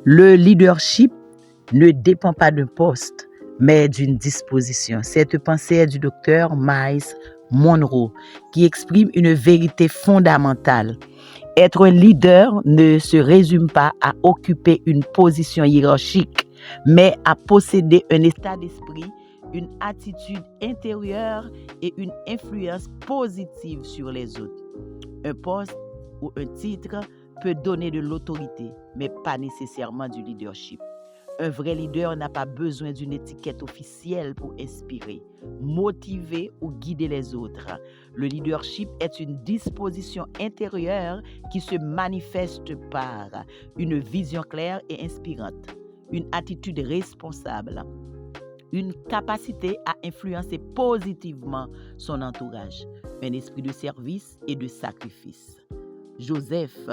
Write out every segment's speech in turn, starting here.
Le leadership ne dépend pas d'un poste, mais d'une disposition. Cette pensée est du docteur Miles Monroe, qui exprime une vérité fondamentale. Être un leader ne se résume pas à occuper une position hiérarchique, mais à posséder un état d'esprit, une attitude intérieure et une influence positive sur les autres. Un poste ou un titre peut donner de l'autorité, mais pas nécessairement du leadership. Un vrai leader n'a pas besoin d'une étiquette officielle pour inspirer, motiver ou guider les autres. Le leadership est une disposition intérieure qui se manifeste par une vision claire et inspirante, une attitude responsable, une capacité à influencer positivement son entourage, un esprit de service et de sacrifice. Joseph,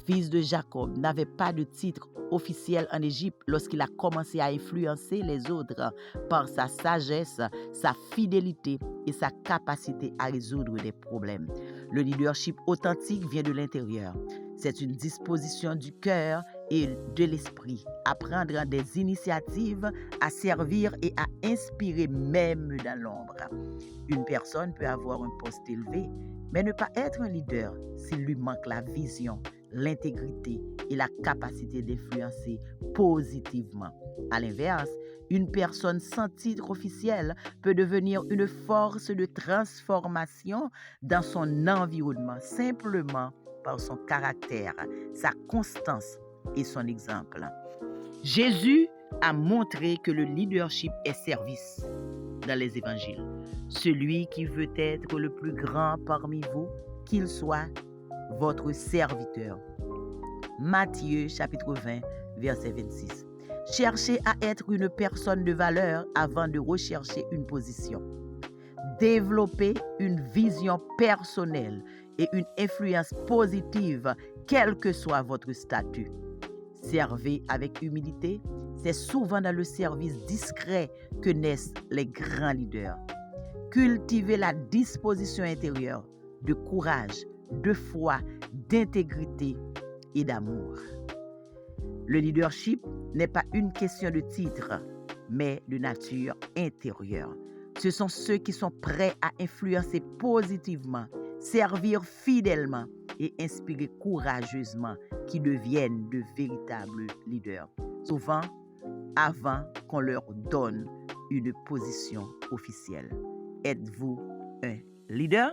fils de Jacob, n'avait pas de titre officiel en Égypte lorsqu'il a commencé à influencer les autres par sa sagesse, sa fidélité et sa capacité à résoudre des problèmes. Le leadership authentique vient de l'intérieur. C'est une disposition du cœur et de l'esprit à prendre des initiatives, à servir et à inspirer même dans l'ombre. Une personne peut avoir un poste élevé, mais ne pas être un leader s'il lui manque la vision, l'intégrité et la capacité d'influencer positivement. À l'inverse, une personne sans titre officiel peut devenir une force de transformation dans son environnement simplement par son caractère, sa constance et son exemple. Jésus a montré que le leadership est service dans les évangiles. Celui qui veut être le plus grand parmi vous, qu'il soit votre serviteur. Matthieu chapitre 20, verset 26. Cherchez à être une personne de valeur avant de rechercher une position. Développez une vision personnelle et une influence positive, quel que soit votre statut. Servez avec humilité. C'est souvent dans le service discret que naissent les grands leaders. Cultivez la disposition intérieure de courage, de foi, d'intégrité et d'amour. Le leadership n'est pas une question de titre, mais de nature intérieure. Ce sont ceux qui sont prêts à influencer positivement, servir fidèlement et inspirer courageusement qui deviennent de véritables leaders. Souvent, avant qu'on leur donne une position officielle. Êtes-vous un leader?